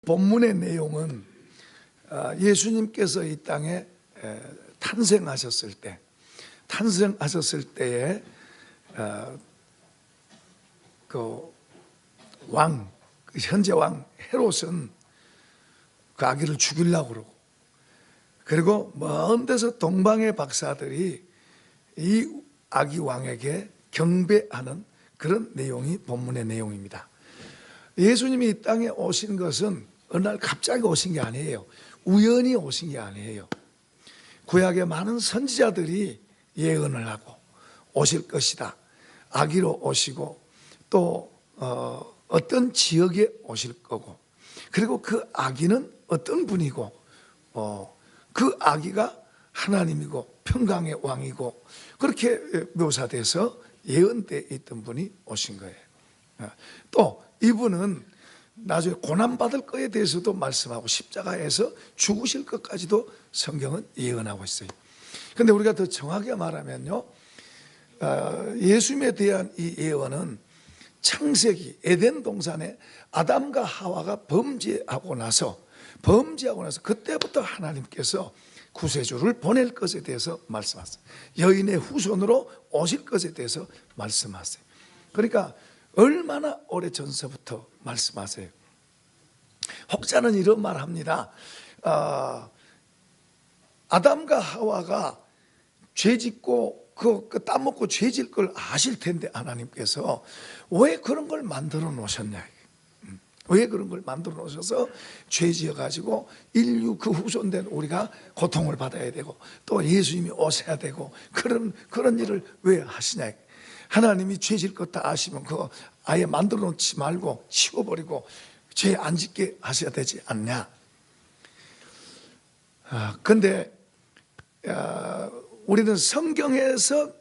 본문의 내용은 예수님께서 이 땅에 탄생하셨을 때에 그 현재 왕 헤롯은 그 아기를 죽이려고 그러고, 그리고 먼 데서 동방의 박사들이 이 아기 왕에게 경배하는 그런 내용이 본문의 내용입니다. 예수님이 이 땅에 오신 것은 어느 날 갑자기 오신 게 아니에요. 우연히 오신 게 아니에요. 구약의 많은 선지자들이 예언을 하고 오실 것이다, 아기로 오시고 또 어떤 지역에 오실 거고, 그리고 그 아기는 어떤 분이고, 그 아기가 하나님이고 평강의 왕이고, 그렇게 묘사돼서 예언되어 있던 분이 오신 거예요. 또 이분은 나중에 고난받을 것에 대해서도 말씀하고 십자가에서 죽으실 것까지도 성경은 예언하고 있어요. 그런데 우리가 더 정확하게 말하면요, 예수님에 대한 이 예언은 창세기 에덴 동산에 아담과 하와가 범죄하고 나서 그때부터 하나님께서 구세주를 보낼 것에 대해서 말씀하세요. 여인의 후손으로 오실 것에 대해서 말씀하세요. 그러니까 얼마나 오래전서부터 말씀하세요. 혹자는 이런 말 합니다. 아담과 하와가 죄짓고 그 땀 먹고 죄질 걸 아실 텐데 하나님께서 왜 그런 걸 만들어 놓으셨냐, 왜 그런 걸 만들어 놓으셔서 죄지어 가지고 인류 그 후손된 우리가 고통을 받아야 되고 또 예수님이 오셔야 되고 그런 일을 왜 하시냐. 하나님이 죄질 것 다 아시면 그거 아예 만들어 놓지 말고 치워버리고 죄 안 짓게 하셔야 되지 않냐. 그런데 우리는 성경에서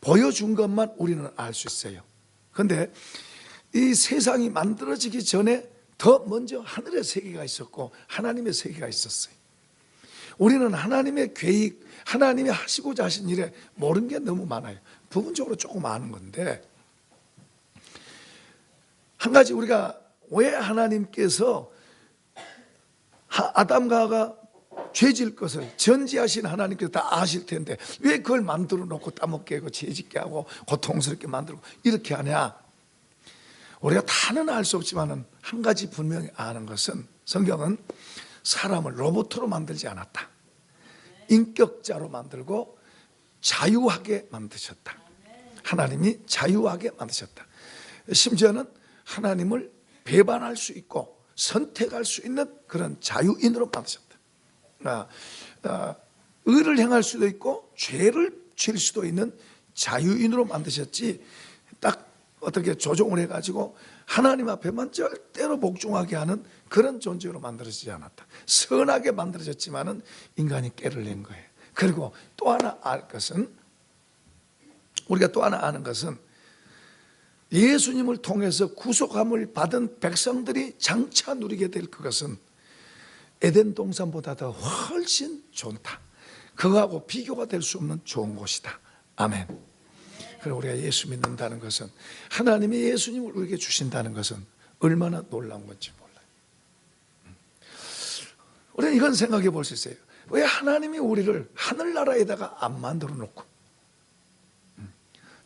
보여준 것만 우리는 알 수 있어요. 그런데 이 세상이 만들어지기 전에 더 먼저 하늘의 세계가 있었고 하나님의 세계가 있었어요. 우리는 하나님의 계획, 하나님이 하시고자 하신 일에 모르는 게 너무 많아요. 부분적으로 조금 아는 건데, 한 가지 우리가 왜 하나님께서 아담과 하와가 죄질 것을 전지하신 하나님께서 다 아실 텐데 왜 그걸 만들어 놓고 따먹게 하고 죄짓게 하고 고통스럽게 만들고 이렇게 하냐. 우리가 다는 알 수 없지만 한 가지 분명히 아는 것은, 성경은 사람을 로봇으로 만들지 않았다. 인격자로 만들고 자유하게 만드셨다. 하나님이 자유하게 만드셨다. 심지어는 하나님을 배반할 수 있고 선택할 수 있는 그런 자유인으로 만드셨다. 의를 행할 수도 있고 죄를 질 수도 있는 자유인으로 만드셨지, 딱 어떻게 조종을 해가지고 하나님 앞에만 절대로 복종하게 하는 그런 존재로 만들어지지 않았다. 선하게 만들어졌지만은 인간이 깨를 낸 거예요. 그리고 또 하나 우리가 또 하나 아는 것은, 예수님을 통해서 구속함을 받은 백성들이 장차 누리게 될 그것은 에덴 동산보다 더 훨씬 좋다. 그거하고 비교가 될 수 없는 좋은 곳이다. 아멘. 그리고 우리가 예수 믿는다는 것은, 하나님이 예수님을 우리에게 주신다는 것은 얼마나 놀라운 건지 몰라요. 우리는 이건 생각해 볼 수 있어요. 왜 하나님이 우리를 하늘나라에다가 안 만들어 놓고,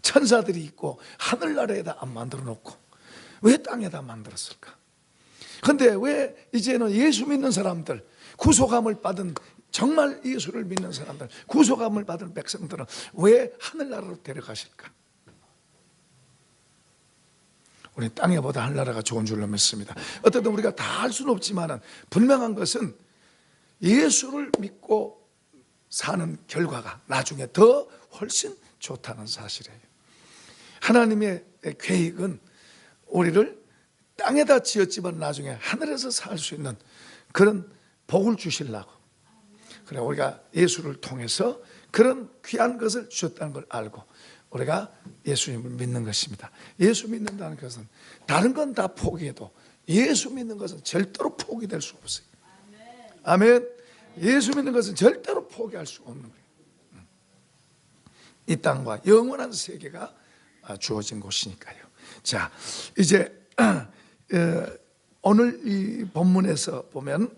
천사들이 있고 하늘나라에다 안 만들어 놓고 왜 땅에다 만들었을까? 그런데 왜 이제는 예수 믿는 사람들, 구속함을 받은, 정말 예수를 믿는 사람들, 구속함을 받은 백성들은 왜 하늘나라로 데려가실까? 우리 땅에보다 하늘나라가 좋은 줄로 믿습니다. 어쨌든 우리가 다 할 수는 없지만 분명한 것은 예수를 믿고 사는 결과가 나중에 더 훨씬 좋다는 사실이에요. 하나님의 계획은 우리를 땅에다 지었지만 나중에 하늘에서 살 수 있는 그런 복을 주시려고, 그래 우리가 예수를 통해서 그런 귀한 것을 주셨다는 걸 알고 우리가 예수님을 믿는 것입니다. 예수 믿는다는 것은 다른 건 다 포기해도 예수 믿는 것은 절대로 포기될 수 없어요. 아멘. 예수 믿는 것은 절대로 포기할 수 없는 거예요. 이 땅과 영원한 세계가 주어진 곳이니까요. 자, 이제 오늘 이 본문에서 보면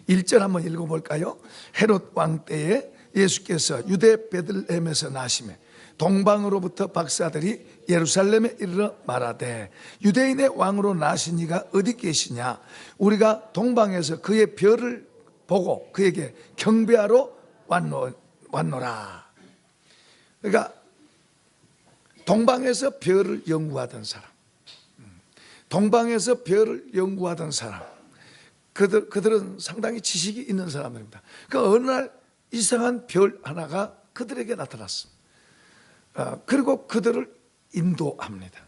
1절 한번 읽어볼까요? 헤롯 왕 때에 예수께서 유대 베들레헴에서 나시매 동방으로부터 박사들이 예루살렘에 이르러 말하되 유대인의 왕으로 나신 이가 어디 계시냐? 우리가 동방에서 그의 별을 보고 그에게 경배하러 왔노라. 그러니까 동방에서 별을 연구하던 사람, 동방에서 별을 연구하던 사람, 그들은 상당히 지식이 있는 사람들입니다. 그 어느 날 이상한 별 하나가 그들에게 나타났습니다. 그리고 그들을 인도합니다.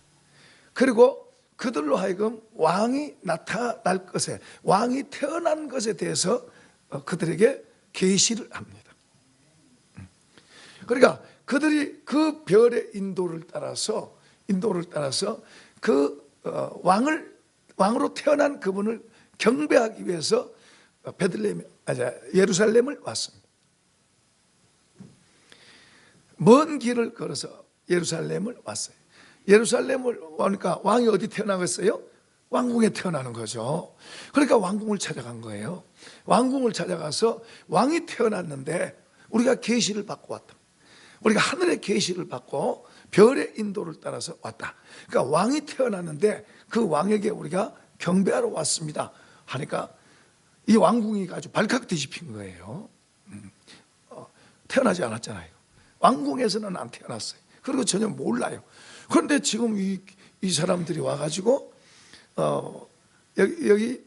그리고 그들로 하여금 왕이 나타날 것에, 왕이 태어난 것에 대해서 그들에게 계시를 합니다. 그러니까 그들이 그 별의 인도를 따라서 그 왕으로 태어난 그분을 경배하기 위해서 예루살렘을 왔습니다. 먼 길을 걸어서 예루살렘을 왔어요. 예루살렘을 오니까 왕이 어디 태어나겠어요? 왕궁에 태어나는 거죠. 그러니까 왕궁을 찾아간 거예요. 왕궁을 찾아가서 왕이 태어났는데 우리가 계시를 받고 왔다. 우리가 하늘의 계시를 받고 별의 인도를 따라서 왔다. 그러니까 왕이 태어났는데 그 왕에게 우리가 경배하러 왔습니다 하니까 이 왕궁이 아주 발칵 뒤집힌 거예요. 태어나지 않았잖아요. 왕궁에서는 안 태어났어요. 그리고 전혀 몰라요. 그런데 지금 이 사람들이 와가지고 여기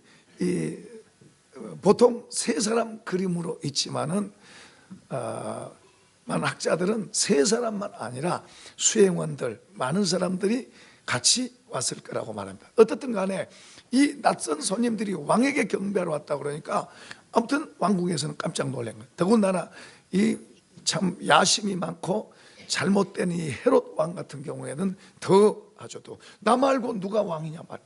보통 세 사람 그림으로 있지만은 많은 학자들은 세 사람만 아니라 수행원들 많은 사람들이 같이 왔을 거라고 말합니다. 어떻든 간에 이 낯선 손님들이 왕에게 경배하러 왔다 그러니까 아무튼 왕궁에서는 깜짝 놀란 거예요. 더군다나 이 참 야심이 많고 잘못된 이 헤롯 왕 같은 경우에는 더 아주 나 말고 누가 왕이냐 말,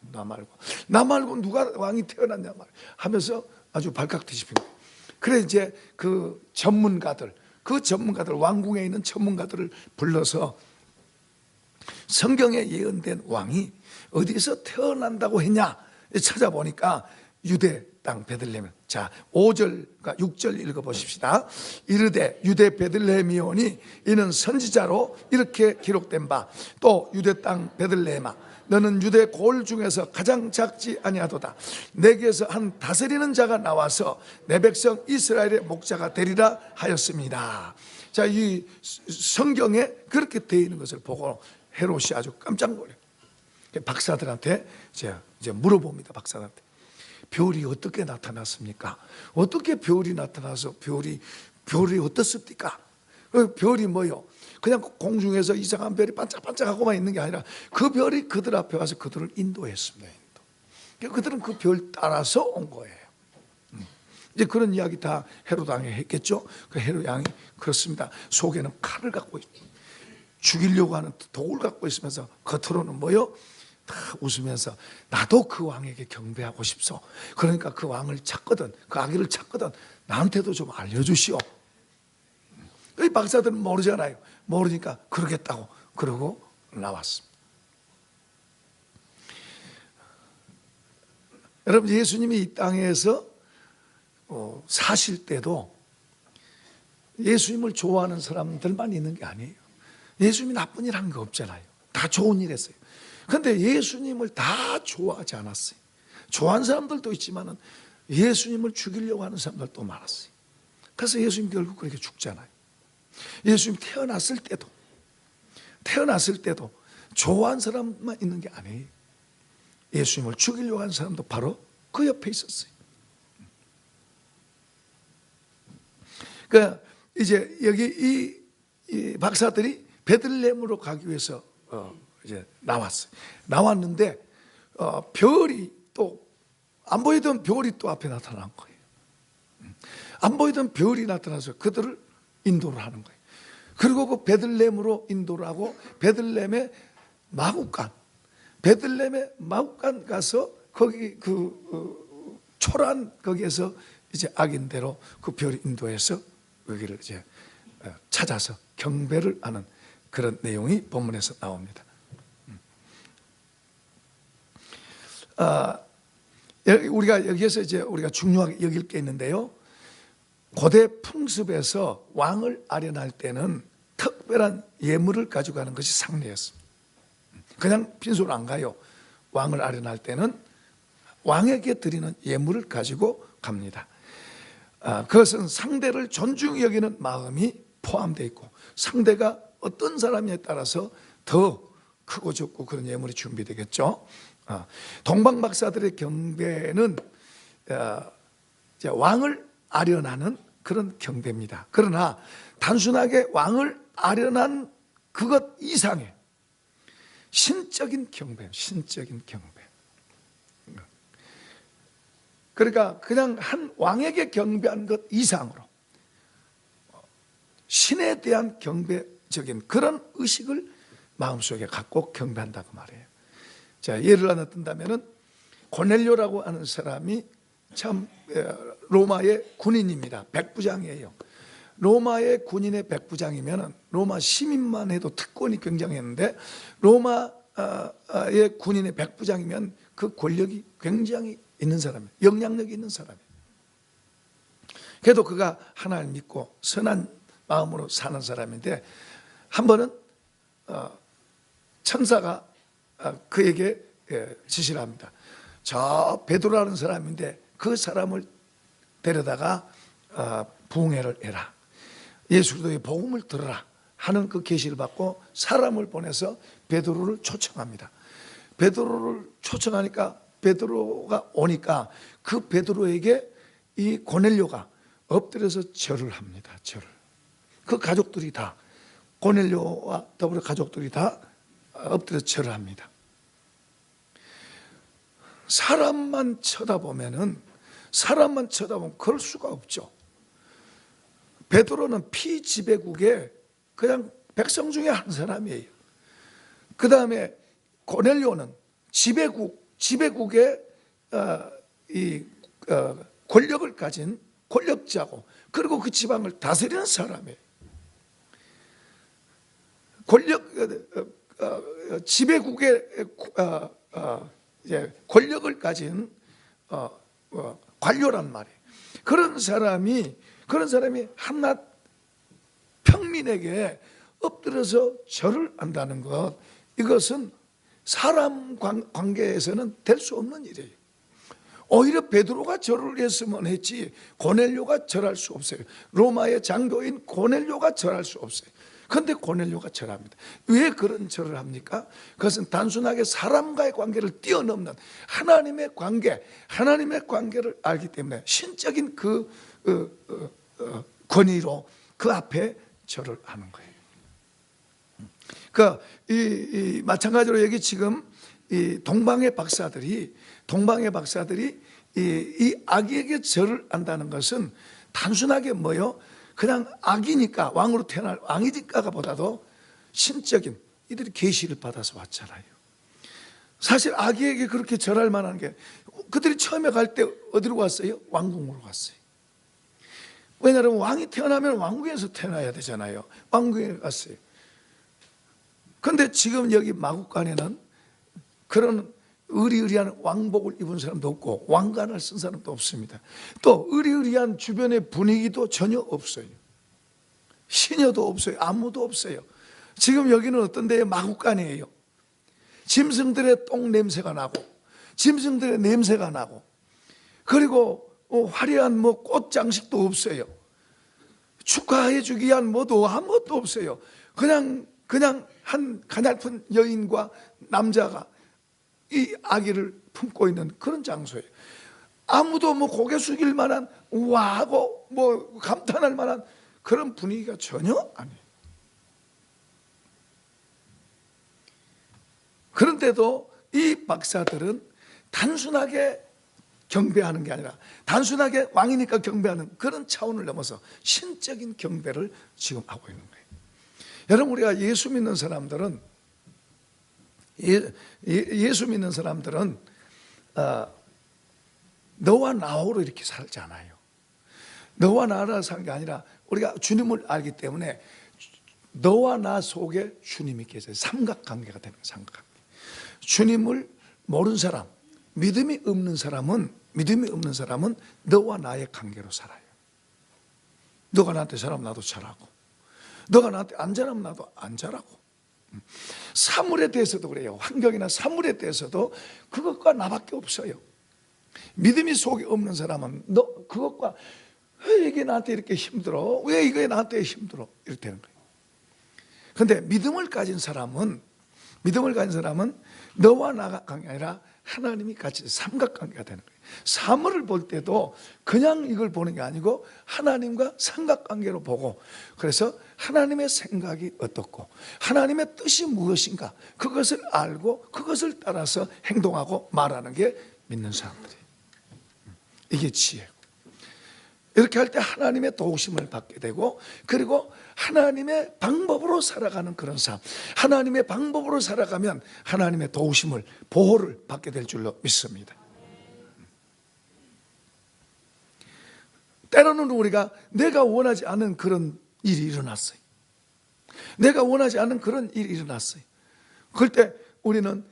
나 말고 누가 왕이 태어났냐 말 하면서 아주 발칵 뒤집힌 거예요. 그래 이제 그 전문가들 왕궁에 있는 전문가들을 불러서 성경에 예언된 왕이 어디서 태어난다고 했냐 찾아보니까 유대 땅 베들레헴. 자, 5절과 6절 읽어보십시다. 이르되 유대 베들레헴이오니 이는 선지자로 이렇게 기록된 바 또 유대 땅 베들레헴아 너는 유대 골 중에서 가장 작지 아니하도다. 내게서 한 다스리는 자가 나와서 내 백성 이스라엘의 목자가 되리라 하였습니다. 자, 이 성경에 그렇게 되어 있는 것을 보고 헤롯이 아주 깜짝 놀래요. 박사들한테 이제 물어봅니다. 박사들한테 별이 어떻게 나타났습니까? 어떻게 별이 나타나서 별이 어떻습니까? 별이 뭐요? 그냥 공중에서 이상한 별이 반짝반짝하고만 있는 게 아니라 그 별이 그들 앞에 와서 그들을 인도했습니다. 그들은 그 별 따라서 온 거예요. 이제 그런 이야기 다 헤롯 왕이 했겠죠. 그 헤롯 왕이 그렇습니다. 속에는 칼을 갖고 죽이려고 하는 독을 갖고 있으면서 겉으로는 뭐요? 다 웃으면서 나도 그 왕에게 경배하고 싶소. 그러니까 그 왕을 찾거든, 그 아기를 찾거든 나한테도 좀 알려주시오. 이 박사들은 모르잖아요. 모르니까 그러겠다고 그러고 나왔습니다. 여러분, 예수님이 이 땅에서 사실 때도 예수님을 좋아하는 사람들만 있는 게 아니에요. 예수님이 나쁜 일 한 거 없잖아요. 다 좋은 일 했어요. 그런데 예수님을 다 좋아하지 않았어요. 좋아하는 사람들도 있지만 예수님을 죽이려고 하는 사람들도 많았어요. 그래서 예수님 결국 그렇게 죽잖아요. 예수님 태어났을 때도 좋아하는 사람만 있는 게 아니에요. 예수님을 죽이려고 하는 사람도 바로 그 옆에 있었어요. 그러니까 이제 여기 이 박사들이 베들레헴으로 가기 위해서 이제 나왔는데 별이 또 안 보이던 별이 또 앞에 나타난 거예요. 안 보이던 별이 나타나서 그들을 인도를 하는 거예요. 그리고 그 베들레헴으로 인도를 하고 베들레헴의 마구간 가서 거기 그 초란 거기에서 이제 악인대로 그 별이 인도해서 여기를 이제 찾아서 경배를 하는 그런 내용이 본문에서 나옵니다. 우리가 여기에서 이제 우리가 중요하게 여길 게 있는데요. 고대 풍습에서 왕을 아련할 때는 특별한 예물을 가져가는 것이 상례였습니다. 그냥 빈손으로 안 가요. 왕을 아련할 때는 왕에게 드리는 예물을 가지고 갑니다. 그것은 상대를 존중히 여기는 마음이 포함되어 있고, 상대가 어떤 사람에 따라서 더 크고 적고 그런 예물이 준비되겠죠. 동방 박사들의 경배는 왕을 아련하는 그런 경배입니다. 그러나 단순하게 왕을 아련한 그것 이상의 신적인 경배, 신적인 경배. 그러니까 그냥 한 왕에게 경배한 것 이상으로 신에 대한 경배적인 그런 의식을 마음속에 갖고 경배한다고 말해요. 자, 예를 하나 든다면은 고넬료라고 하는 사람이 참 로마의 군인입니다. 백부장이에요. 로마의 군인의 백부장이면은 로마 시민만 해도 특권이 굉장했는데, 로마의 군인의 백부장이면 그 권력이 굉장히 있는 사람이에요. 영향력이 있는 사람이에요. 그래도 그가 하나님을 믿고 선한 마음으로 사는 사람인데, 한 번은 천사가 그에게 지시를 합니다. 저 베드로라는 사람인데 그 사람을 데려다가 부흥회를 해라, 예수 그리스도의 복음을 들어라 하는 그 계시를 받고 사람을 보내서 베드로를 초청합니다. 베드로를 초청하니까 베드로가 오니까 그 베드로에게 이 고넬료가 엎드려서 절을 합니다. 절을. 그 가족들이 다, 고넬료와 더불어 가족들이 다 엎드려 절을 합니다. 사람만 쳐다보면 그럴 수가 없죠. 베드로는 피지배국의 그냥 백성 중에 한 사람이에요. 그 다음에 고넬료는 지배국의 권력을 가진 권력자고, 그리고 그 지방을 다스리는 사람이에요. 지배국의 권력을 가진 관료란 말이에요. 그런 사람이 한낱 평민에게 엎드려서 절을 한다는 것, 이것은 사람 관계에서는 될 수 없는 일이에요. 오히려 베드로가 절을 했으면 했지 고넬료가 절할 수 없어요. 로마의 장교인 고넬료가 절할 수 없어요. 그런데 고넬료가 절합니다. 왜 그런 절을 합니까? 그것은 단순하게 사람과의 관계를 뛰어넘는 하나님의 관계를 알기 때문에 신적인 그 권위로 그 앞에 절을 하는 거예요. 그러니까 마찬가지로 여기 지금 이 동방의 박사들이 이 아기에게 절을 한다는 것은 단순하게 뭐요? 그냥 아기니까, 왕으로 태어날 왕이니까가 보다도 신적인, 이들이 계시를 받아서 왔잖아요. 사실 아기에게 그렇게 절할 만한 게, 그들이 처음에 갈 때 어디로 갔어요? 왕궁으로 갔어요. 왜냐하면 왕이 태어나면 왕궁에서 태어나야 되잖아요. 왕궁에 갔어요. 그런데 지금 여기 마국간에는 그런 의리의리한 왕복을 입은 사람도 없고 왕관을 쓴 사람도 없습니다. 또 의리의리한 주변의 분위기도 전혀 없어요. 시녀도 없어요. 아무도 없어요. 지금 여기는 어떤 데에 마국간이에요. 짐승들의 똥 냄새가 나고, 짐승들의 냄새가 나고, 그리고 화려한 꽃 장식도 없어요. 축하해 주기 위한 뭐도 아무것도 없어요. 그냥 한 가냘픈 여인과 남자가 이 아기를 품고 있는 그런 장소예요. 아무도 고개 숙일 만한 우아하고 감탄할 만한 그런 분위기가 전혀 아니에요. 그런데도 이 박사들은 단순하게 경배하는 게 아니라, 단순하게 왕이니까 경배하는 그런 차원을 넘어서 신적인 경배를 지금 하고 있는 거예요. 여러분, 우리가 예수 믿는 사람들은 너와 나로 이렇게 살지 않아요. 너와 나라 사는 게 아니라 우리가 주님을 알기 때문에 너와 나 속에 주님이 계세요. 삼각관계가 되는 삼각관계. 주님을 모르는 사람, 믿음이 없는 사람은 너와 나의 관계로 살아요. 너가 나한테 잘하면 나도 잘하고, 너가 나한테 안 잘하면 나도 안 잘하고. 사물에 대해서도 그래요. 환경이나 사물에 대해서도 그것과 나밖에 없어요. 믿음이 속에 없는 사람은 너 그것과 왜 이게 나한테 이렇게 힘들어? 왜 이게 나한테 힘들어? 이렇게 되는 거예요. 그런데 믿음을 가진 사람은 너와 나가 관계가 아니라 하나님이 같이 삼각관계가 되는 거예요. 사물을 볼 때도 그냥 이걸 보는 게 아니고 하나님과 삼각관계로 보고, 그래서 하나님의 생각이 어떻고 하나님의 뜻이 무엇인가 그것을 알고 그것을 따라서 행동하고 말하는 게 믿는 사람들이에요. 이게 지혜고, 이렇게 할 때 하나님의 도우심을 받게 되고, 그리고 하나님의 방법으로 살아가는 그런 삶, 하나님의 방법으로 살아가면 하나님의 도우심을, 보호를 받게 될 줄로 믿습니다. 때로는 우리가 내가 원하지 않은 그런 일이 일어났어요. 내가 원하지 않은 그런 일이 일어났어요. 그럴 때 우리는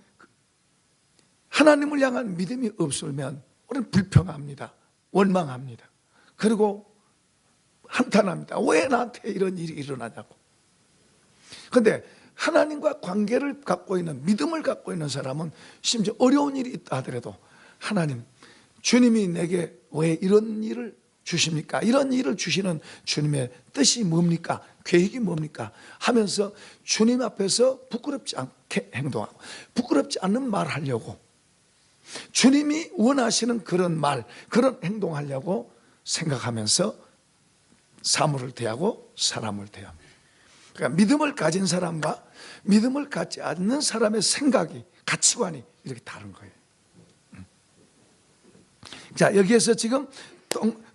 하나님을 향한 믿음이 없으면 우리는 불평합니다. 원망합니다. 그리고 한탄합니다. 왜 나한테 이런 일이 일어나냐고. 그런데 하나님과 관계를 갖고 있는, 믿음을 갖고 있는 사람은 심지어 어려운 일이 있다 하더라도 하나님, 주님이 내게 왜 이런 일을 주십니까? 이런 일을 주시는 주님의 뜻이 뭡니까? 계획이 뭡니까? 하면서 주님 앞에서 부끄럽지 않게 행동하고, 부끄럽지 않는 말 하려고, 주님이 원하시는 그런 말, 그런 행동하려고 생각하면서 사물을 대하고 사람을 대합니다. 그러니까 믿음을 가진 사람과 믿음을 갖지 않는 사람의 생각이, 가치관이 이렇게 다른 거예요. 자, 여기에서 지금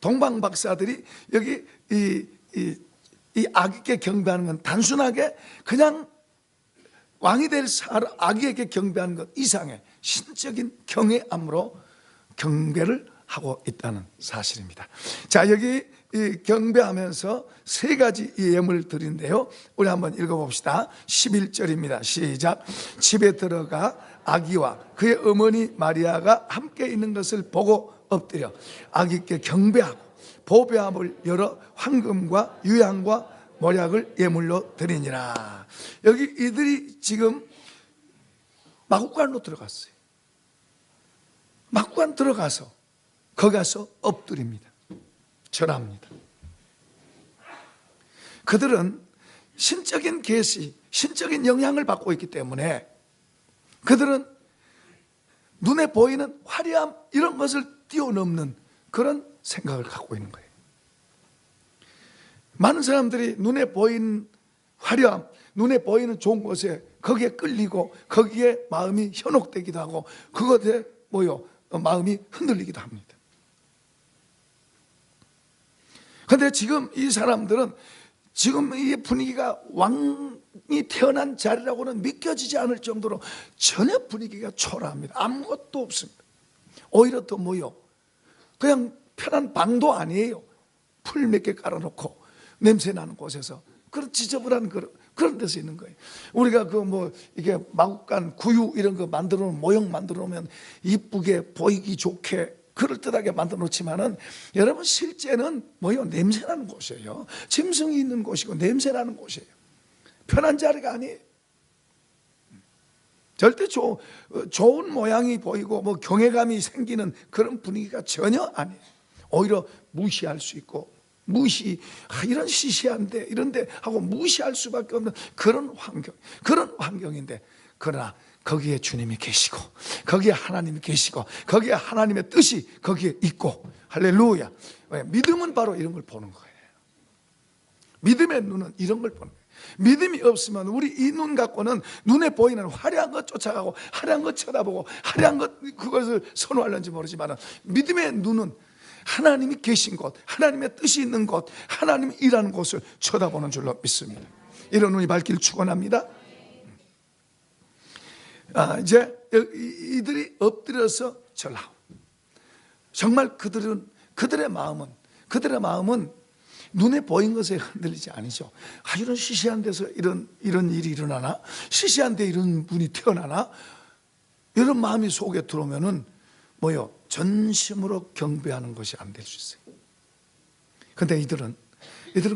동방 박사들이 여기 이 아기께 경배하는 건 단순하게 그냥 왕이 될 아기에게 경배하는 것 이상의 신적인 경외함으로 경배를 하고 있다는 사실입니다. 자, 여기 경배하면서 세 가지 예물을 드린데요, 우리 한번 읽어봅시다. 11절입니다. 시작. 집에 들어가 아기와 그의 어머니 마리아가 함께 있는 것을 보고 엎드려 아기께 경배하고 보배함을 열어 황금과 유향과 모략을 예물로 드리니라. 여기 이들이 지금 마구간으로 들어갔어요. 마구간 들어가서 거기 가서 엎드립니다. 절합니다. 그들은 신적인 계시, 신적인 영향을 받고 있기 때문에 그들은 눈에 보이는 화려함 이런 것을 뛰어넘는 그런 생각을 갖고 있는 거예요. 많은 사람들이 눈에 보이는 화려함, 눈에 보이는 좋은 것에 거기에 끌리고 거기에 마음이 현혹되기도 하고 그것에 마음이 흔들리기도 합니다. 그런데 지금 이 사람들은 지금 이 분위기가 왕이 태어난 자리라고는 믿겨지지 않을 정도로 전혀 분위기가 초라합니다. 아무것도 없습니다. 오히려 더 그냥 편한 방도 아니에요. 풀 몇 개 깔아놓고 냄새 나는 곳에서 그런 지저분한 그런 데서 있는 거예요. 우리가 이게 마구간 구유 이런 거 만들어 놓으면, 모형 만들어 놓으면 이쁘게 보이기 좋게 그럴듯하게 만들어 놓지만은 여러분 실제는 냄새 나는 곳이에요. 짐승이 있는 곳이고 냄새 나는 곳이에요. 편한 자리가 아니에요. 절대 좋은 모양이 보이고 경외감이 생기는 그런 분위기가 전혀 아니에요. 오히려 무시할 수 있고 이런 시시한데 이런데 하고 무시할 수밖에 없는 그런 환경인데, 그러나 거기에 주님이 계시고 거기에 하나님이 계시고 거기에 하나님의 뜻이 거기에 있고, 할렐루야. 믿음은 바로 이런 걸 보는 거예요. 믿음의 눈은 이런 걸 보는 거예요. 믿음이 없으면 우리 이 눈 갖고는 눈에 보이는 화려한 것 쫓아가고 화려한 것 쳐다보고 화려한 것 그것을 선호하는지 모르지만 믿음의 눈은 하나님이 계신 곳, 하나님의 뜻이 있는 곳, 하나님이 일하는 곳을 쳐다보는 줄로 믿습니다. 이런 눈이 밝기를 축원합니다. 이제 이들이 엎드려서 절하고, 정말 그들의 마음은 눈에 보인 것에 흔들리지 않으죠. 이런 시시한 데서 이런 일이 일어나나? 시시한 데 이런 분이 태어나나? 이런 마음이 속에 들어오면은 뭐요? 전심으로 경배하는 것이 안 될 수 있어요. 그런데 이들은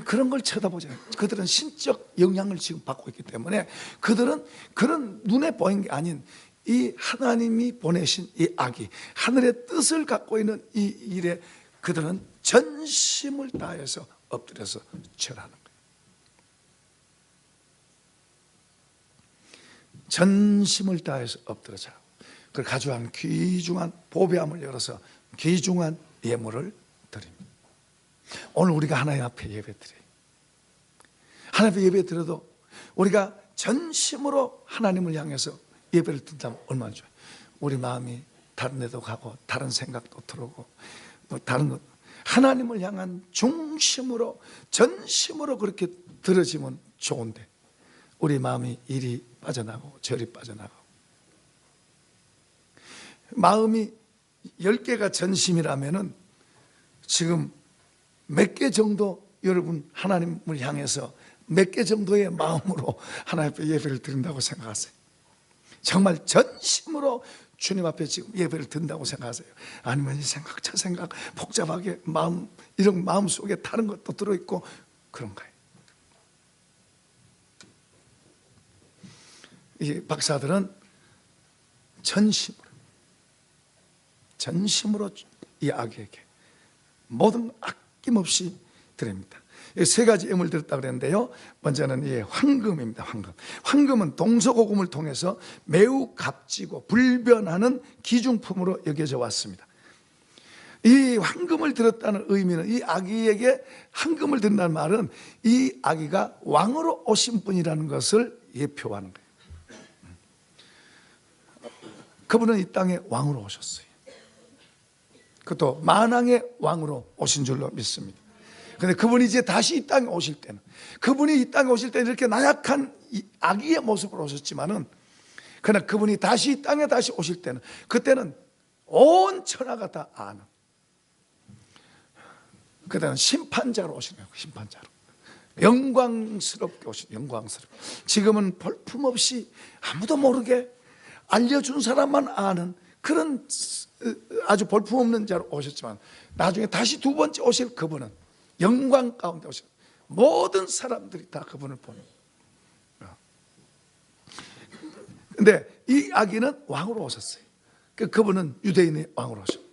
그런 걸 쳐다보지 않아요. 그들은 신적 영향을 지금 받고 있기 때문에 그들은 그런 눈에 보이는 게 아닌 이 하나님이 보내신 이 아기, 하늘의 뜻을 갖고 있는 이 일에 그들은 전심을 다해서 엎드려서 절하는 거예요. 전심을 다해서 엎드려 절하고, 그걸 가져간 귀중한 보배함을 열어서 귀중한 예물을 드립니다. 오늘 우리가 하나님 앞에 예배드려요. 하나님 앞에 예배드려도 우리가 전심으로 하나님을 향해서 예배를 드린다면 얼마나 좋아요. 우리 마음이 다른 데도 가고 다른 생각도 들어오고 뭐 다른 것, 하나님을 향한 중심으로 전심으로 그렇게 들어지면 좋은데 우리 마음이 이리 빠져나가고 저리 빠져나가고, 마음이 10개가 전심이라면은 지금 몇 개 정도 여러분 하나님을 향해서 몇 개 정도의 마음으로 하나님 앞에 예배를 드린다고 생각하세요? 정말 전심으로 주님 앞에 지금 예배를 드린다고 생각하세요? 아니면 이 생각 저 생각 복잡하게 마음, 이런 마음 속에 다른 것도 들어있고 그런가요? 이 박사들은 전심으로 이 아기에게 모든 아낌없이 드립니다. 세 가지 예물 드렸다 그랬는데요. 먼저는 이 황금입니다. 황금은 동서고금을 통해서 매우 값지고 불변하는 기중품으로 여겨져 왔습니다. 이 황금을 드렸다는 의미는, 이 아기에게 황금을 드린다는 말은 이 아기가 왕으로 오신 분이라는 것을 예표하는 거예요. 그분은 이 땅에 왕으로 오셨어요. 그것도 만왕의 왕으로 오신 줄로 믿습니다. 그런데 그분이 이제 다시 이 땅에 오실 때는, 그분이 이 땅에 오실 때는 이렇게 나약한 아기의 모습으로 오셨지만은, 그러나 그분이 다시 이 땅에 다시 오실 때는, 그때는 온 천하가 다 아는, 그때는 심판자로 오시는 거예요. 심판자로 영광스럽게 오시는, 영광스럽게. 지금은 볼품없이 아무도 모르게 알려준 사람만 아는 그런 아주 볼품없는 자로 오셨지만, 나중에 다시 두 번째 오실 그분은 영광 가운데 오실, 모든 사람들이 다 그분을 보는. 그런데 이 아기는 왕으로 오셨어요. 그분은 유대인의 왕으로 오셨어요.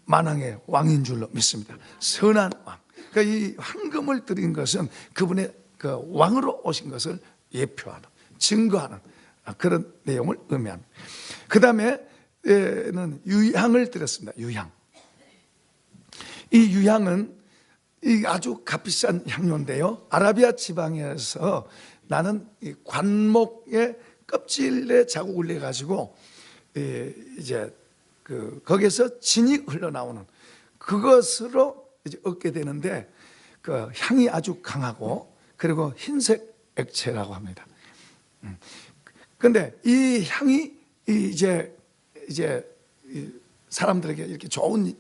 만왕의 왕인 줄로 믿습니다. 선한 왕. 그러니까 이 황금을 드린 것은 그분의 그 왕으로 오신 것을 예표하는, 증거하는 그런 내용을 의미합니다. 그 다음에는 유향을 드렸습니다. 유향. 이 유향은 이 아주 값비싼 향료인데요. 아라비아 지방에서 나는 이 관목의 껍질에 자국을 내 가지고 이제 거기에서 진이 흘러나오는 그것으로 이제 얻게 되는데, 그 향이 아주 강하고 그리고 흰색 액체라고 합니다. 그런데 이 향이 이제 사람들에게 이렇게 좋은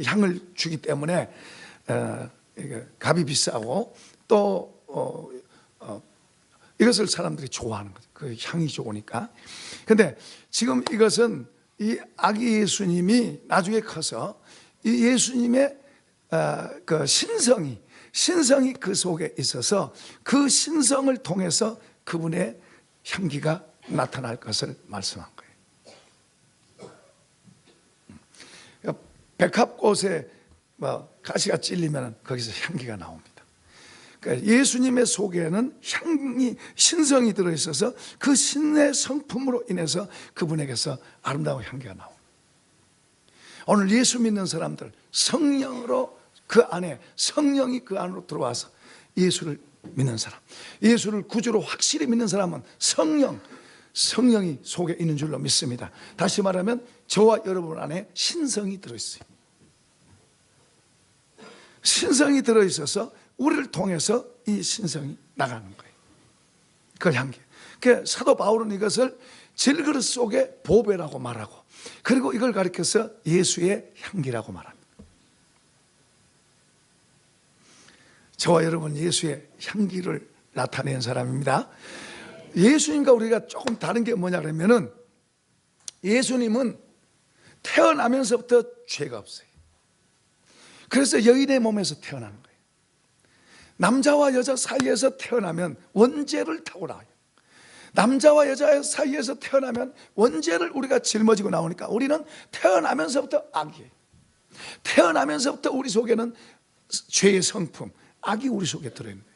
향을 주기 때문에 값이 비싸고 또 이것을 사람들이 좋아하는 거죠. 그 향이 좋으니까. 그런데 지금 이것은 이 아기 예수님이 나중에 커서 이 예수님의 그 신성이 그 속에 있어서 그 신성을 통해서 그분의 향기가 나타날 것을 말씀한 거예요. 백합꽃에 가시가 찔리면 거기서 향기가 나옵니다. 그러니까 예수님의 속에는 신성이 들어있어서 그 신의 성품으로 인해서 그분에게서 아름다운 향기가 나옵니다. 오늘 예수 믿는 사람들, 성령으로 그 안에, 성령이 그 안으로 들어와서 예수를 믿는 사람, 예수를 구주로 확실히 믿는 사람은 성령이 속에 있는 줄로 믿습니다. 다시 말하면 저와 여러분 안에 신성이 들어있어요. 신성이 들어있어서 우리를 통해서 이 신성이 나가는 거예요. 그 향기. 그 사도 바울은 이것을 질그릇 속의 보배라고 말하고, 그리고 이걸 가리켜서 예수의 향기라고 말합니다. 저와 여러분 예수의 향기를 나타낸 사람입니다. 예수님과 우리가 조금 다른 게 뭐냐 그러면은, 예수님은 태어나면서부터 죄가 없어요. 그래서 여인의 몸에서 태어나는 거예요. 남자와 여자 사이에서 태어나면 원죄를 타고 나와요. 남자와 여자 사이에서 태어나면 원죄를 우리가 짊어지고 나오니까 우리는 태어나면서부터 악이에요. 태어나면서부터 우리 속에는 죄의 성품, 악이 우리 속에 들어있는 거예요.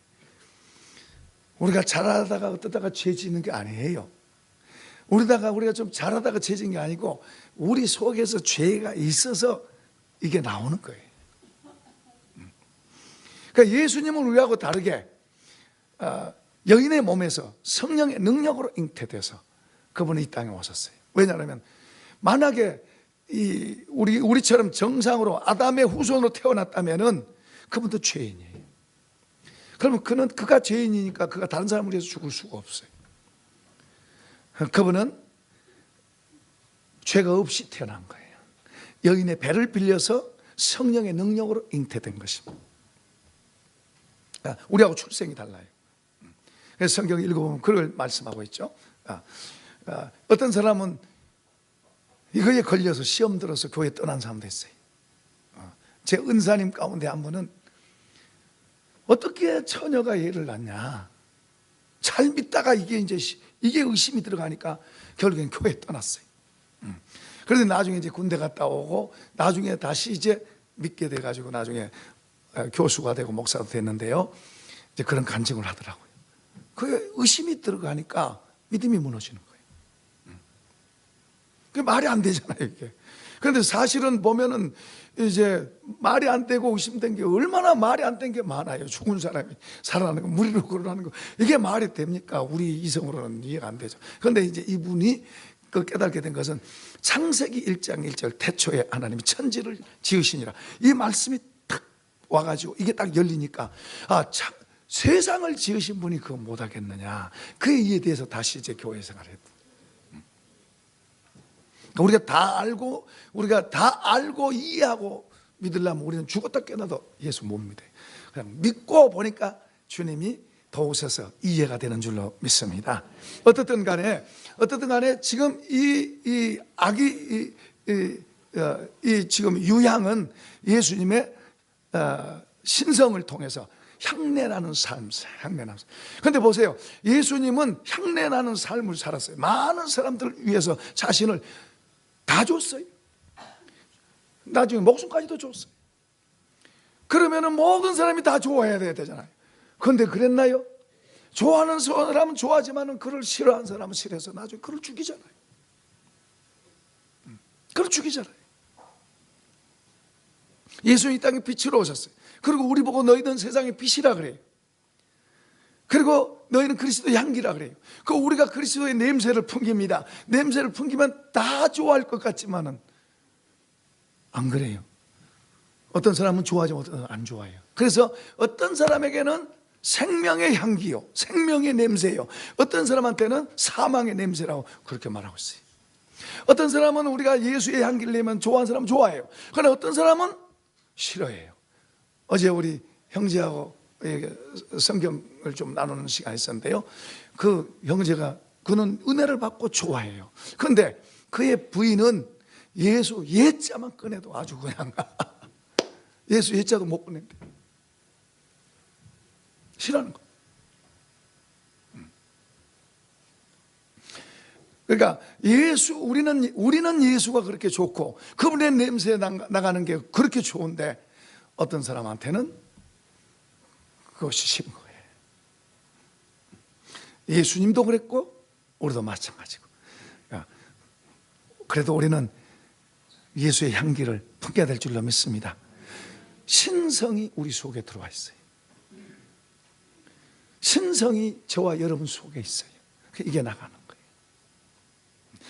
우리가 잘하다가 어떠다가 죄 짓는 게 아니에요. 우리가 좀 잘하다가 죄 짓는 게 아니고 우리 속에서 죄가 있어서 이게 나오는 거예요. 그러니까 예수님은 우리하고 다르게 여인의 몸에서 성령의 능력으로 잉태돼서 그분이 이 땅에 오셨어요. 왜냐하면 만약에 우리처럼 정상으로 아담의 후손으로 태어났다면은 그분도 죄인이에요. 그러면 그가 죄인이니까 그가 다른 사람을 위해서 죽을 수가 없어요. 그분은 죄가 없이 태어난 거예요. 여인의 배를 빌려서 성령의 능력으로 잉태된 것입니다. 우리하고 출생이 달라요. 그래서 성경 읽어보면 그걸 말씀하고 있죠. 어떤 사람은 이거에 걸려서 시험 들어서 교회 떠난 사람도 있어요. 제 은사님 가운데 한 분은 어떻게 처녀가 얘를 낳냐, 잘 믿다가 이게 의심이 들어가니까 결국엔 교회 떠났어요. 그런데 나중에 이제 군대 갔다 오고 나중에 다시 이제 믿게 돼가지고 나중에 교수가 되고 목사도 됐는데요. 이제 그런 간증을 하더라고요. 그 의심이 들어가니까 믿음이 무너지는 거예요. 그게 말이 안 되잖아요, 이게. 그런데 사실은 보면은 이제 말이 안 되고 의심된 게 얼마나 말이 안 된 게 많아요. 죽은 사람이 살아나는 거, 무리로 걸어가는 거. 이게 말이 됩니까? 우리 이성으로는 이해가 안 되죠. 그런데 이제 이분이 그 깨닫게 된 것은 창세기 1장 1절 태초에 하나님이 천지를 지으시니라. 이 말씀이 탁 와가지고 이게 딱 열리니까 참 세상을 지으신 분이 그거 못하겠느냐. 그 이에 대해서 다시 이제 교회 생활을 했다. 우리가 다 알고 이해하고 믿으려면 우리는 죽었다 깨어나도 예수 못 믿어요. 그냥 믿고 보니까 주님이 도우셔서 이해가 되는 줄로 믿습니다. 어떻든 간에 지금 이 악이 지금 유향은 예수님의 신성을 통해서 향내나는 삶. 그런데 보세요, 예수님은 향내나는 삶을 살았어요. 많은 사람들을 위해서 자신을 다 줬어요. 나중에 목숨까지도 줬어요. 그러면은 모든 사람이 다 좋아해야 되잖아요. 그런데 그랬나요? 좋아하는 사람은 좋아하지만은 그를 싫어하는 사람은 싫어해서 나중에 그를 죽이잖아요. 예수님이 이 땅에 빛으로 오셨어요. 그리고 우리 보고 너희는 세상의 빛이라 그래요. 그리고 너희는 그리스도의 향기라 그래요. 그 우리가 그리스도의 냄새를 풍깁니다. 냄새를 풍기면 다 좋아할 것 같지만은 안 그래요. 어떤 사람은 좋아하지만 어떤 사람은 안 좋아해요. 그래서 어떤 사람에게는 생명의 향기요, 생명의 냄새요, 어떤 사람한테는 사망의 냄새라고 그렇게 말하고 있어요. 어떤 사람은 우리가 예수의 향기를 내면 좋아하는 사람은 좋아해요. 그러나 어떤 사람은 싫어해요. 어제 우리 형제하고 성경을 좀 나누는 시간이 있었는데요. 그 형제가 그는 은혜를 받고 좋아해요. 그런데 그의 부인은 예수 예자만 꺼내도 아주 그냥 예수 예자도 못 꺼낸대. 싫어하는 거. 그러니까 우리는 예수가 그렇게 좋고 그분의 냄새 나가는 게 그렇게 좋은데 어떤 사람한테는 그것이 싫은 거예요. 예수님도 그랬고 우리도 마찬가지고. 그래도 우리는 예수의 향기를 품게 될 줄로 믿습니다. 신성이 우리 속에 들어와 있어요. 신성이 저와 여러분 속에 있어요. 이게 나가는 거예요.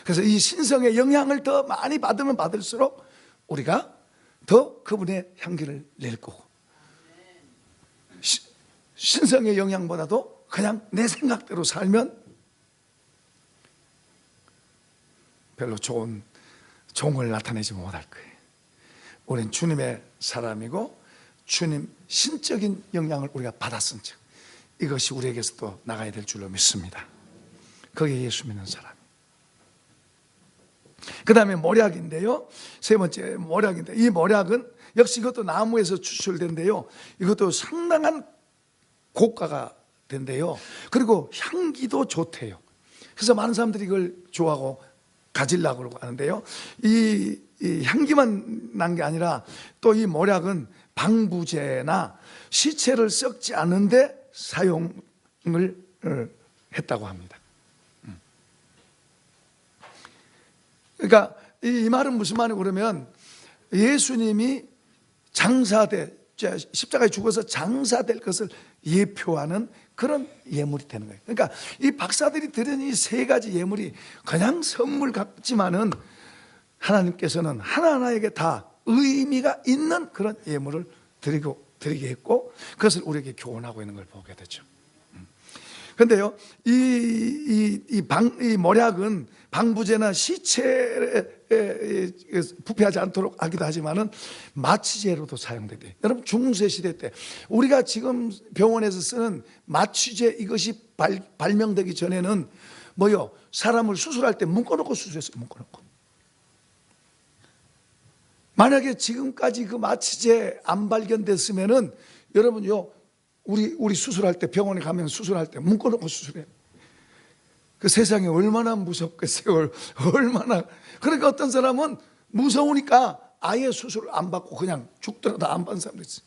그래서 이 신성의 영향을 더 많이 받으면 받을수록 우리가 더 그분의 향기를 낼 거고, 신성의 영향보다도 그냥 내 생각대로 살면 별로 좋은 종을 나타내지 못할 거예요. 우리는 주님의 사람이고 주님 신적인 영향을 우리가 받았은 즉 이것이 우리에게서도 나가야 될 줄로 믿습니다. 그게 예수 믿는 사람. 그 다음에 모략인데요. 세 번째 모략인데, 이 모략은 역시 이것도 나무에서 추출된데요. 이것도 상당한 고가가 된대요. 그리고 향기도 좋대요. 그래서 많은 사람들이 이걸 좋아하고 가지려고 그러고 하는데요. 이 향기만 난 게 아니라 또 이 모략은 방부제나 시체를 썩지 않은데 사용을 했다고 합니다. 그러니까 이 말은 무슨 말이냐고 그러면 예수님이 십자가에 죽어서 장사될 것을 예표하는 그런 예물이 되는 거예요. 그러니까 이 박사들이 드린 이 세 가지 예물이 그냥 선물 같지만은 하나님께서는 하나하나에게 다 의미가 있는 그런 예물을 드리게 했고, 그것을 우리에게 교훈하고 있는 걸 보게 되죠. 그런데요, 이 모략은 방부제나 시체에 부패하지 않도록 하기도 하지만은 마취제로도 사용되대. 여러분, 중세 시대 때 우리가 지금 병원에서 쓰는 마취제, 이것이 발명되기 전에는 뭐요? 사람을 수술할 때 묶어놓고 수술했어요. 묶어놓고. 만약에 지금까지 그 마취제 안 발견됐으면은 여러분요, 우리 수술할 때, 병원에 가면 수술할 때 묶어놓고 수술해요. 그 세상이 얼마나 무섭겠어요. 얼마나. 그러니까 어떤 사람은 무서우니까 아예 수술을 안 받고 그냥 죽더라도 안 받는 사람도 있어요.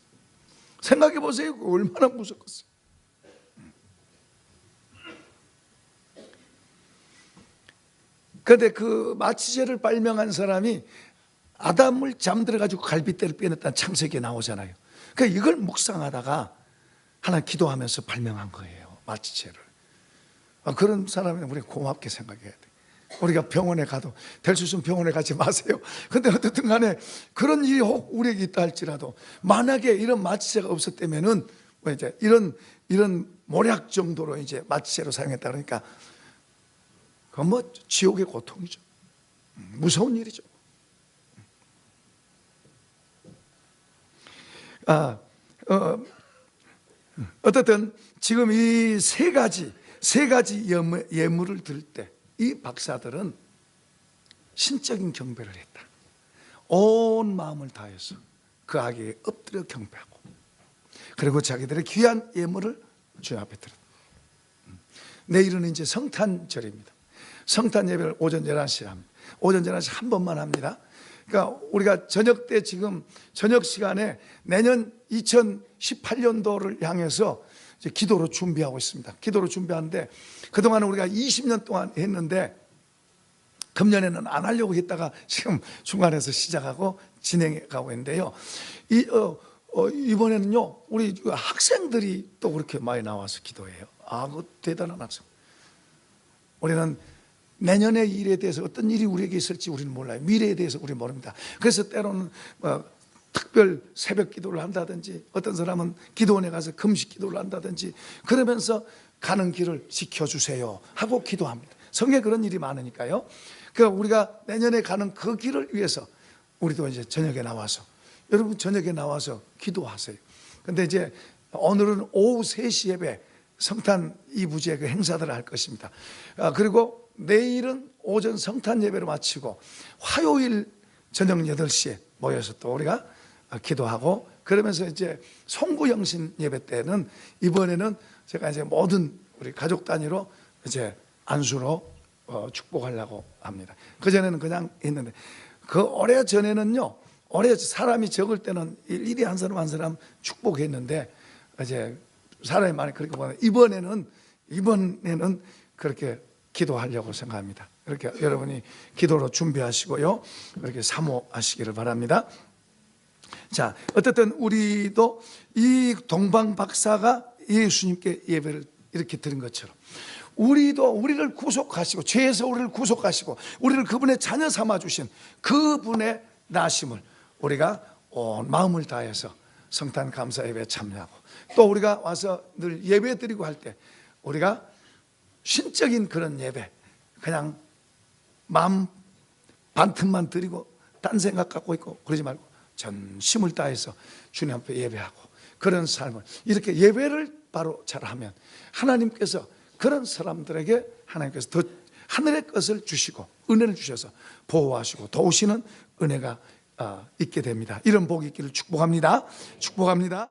생각해 보세요. 얼마나 무섭겠어요. 그런데 그 마취제를 발명한 사람이 아담을 잠들어가지고 갈빗대를 빼냈다는 창세기에 나오잖아요. 그러니까 이걸 묵상하다가 하나님 기도하면서 발명한 거예요, 마취제를. 그런 사람은 우리 고맙게 생각해야 돼. 우리가 병원에 가도 될 수 있으면 병원에 가지 마세요. 근데 어쨌든 간에 그런 일이 혹 우리에게 있다 할지라도 만약에 이런 마취제가 없었다면은 이제 이런 모략 정도로 이제 마취제로 사용했다 그러니까 그건 뭐 지옥의 고통이죠. 무서운 일이죠. 어쨌든 지금 이 세 가지 예물을 드릴 때 이 박사들은 신적인 경배를 했다. 온 마음을 다해서 그 아기에 엎드려 경배하고, 그리고 자기들의 귀한 예물을 주님 앞에 드렸다. 내일은 이제 성탄절입니다. 성탄 예배를 오전 11시에 합니다. 오전 11시 한 번만 합니다. 그러니까 우리가 저녁 때 지금 저녁 시간에 내년 2018년도를 향해서 이제 기도로 준비하고 있습니다. 기도로 준비하는데 그동안 우리가 20년 동안 했는데 금년에는 안 하려고 했다가 지금 중간에서 시작하고 진행해 가고 있는데요. 이번에는요, 우리 학생들이 또 그렇게 많이 나와서 기도해요. 그 대단한 학생. 우리는 내년의 일에 대해서 어떤 일이 우리에게 있을지 우리는 몰라요. 미래에 대해서 우리는 모릅니다. 그래서 때로는 특별 새벽 기도를 한다든지, 어떤 사람은 기도원에 가서 금식 기도를 한다든지, 그러면서 가는 길을 지켜주세요 하고 기도합니다. 성경에 그런 일이 많으니까요. 그러니까 우리가 내년에 가는 그 길을 위해서 우리도 이제 저녁에 나와서, 여러분 저녁에 나와서 기도하세요. 근데 이제 오늘은 오후 3시 예배, 성탄 이부제 그 행사들을 할 것입니다. 그리고 내일은 오전 성탄 예배를 마치고 화요일 저녁 8시에 모여서 또 우리가 기도하고, 그러면서 이제 송구영신 예배 때는 이번에는 제가 이제 모든 우리 가족 단위로 이제 안수로 축복하려고 합니다. 그전에는 그냥 했는데, 그 오래 전에는요, 오래 사람이 적을 때는 일일이 한 사람 한 사람 축복했는데, 이제 사람이 많이 그렇게 보면 이번에는 그렇게 기도하려고 생각합니다. 이렇게 여러분이 기도로 준비하시고요, 그렇게 사모하시기를 바랍니다. 자, 어쨌든 우리도 이 동방 박사가 예수님께 예배를 이렇게 드린 것처럼 우리도 우리를 구속하시고, 죄에서 우리를 구속하시고 우리를 그분의 자녀 삼아 주신 그분의 나심을 우리가 온 마음을 다해서 성탄 감사 예배에 참여하고, 또 우리가 와서 늘 예배 드리고 할 때 우리가 신적인 그런 예배, 그냥 마음 반틈만 드리고 딴 생각 갖고 있고 그러지 말고 전심을 다해서 주님 앞에 예배하고, 그런 삶을 이렇게 예배를 바로 잘하면 하나님께서 그런 사람들에게 하나님께서 더 하늘의 것을 주시고 은혜를 주셔서 보호하시고 도우시는 은혜가 있게 됩니다. 이런 복이 있기를 축복합니다. 축복합니다.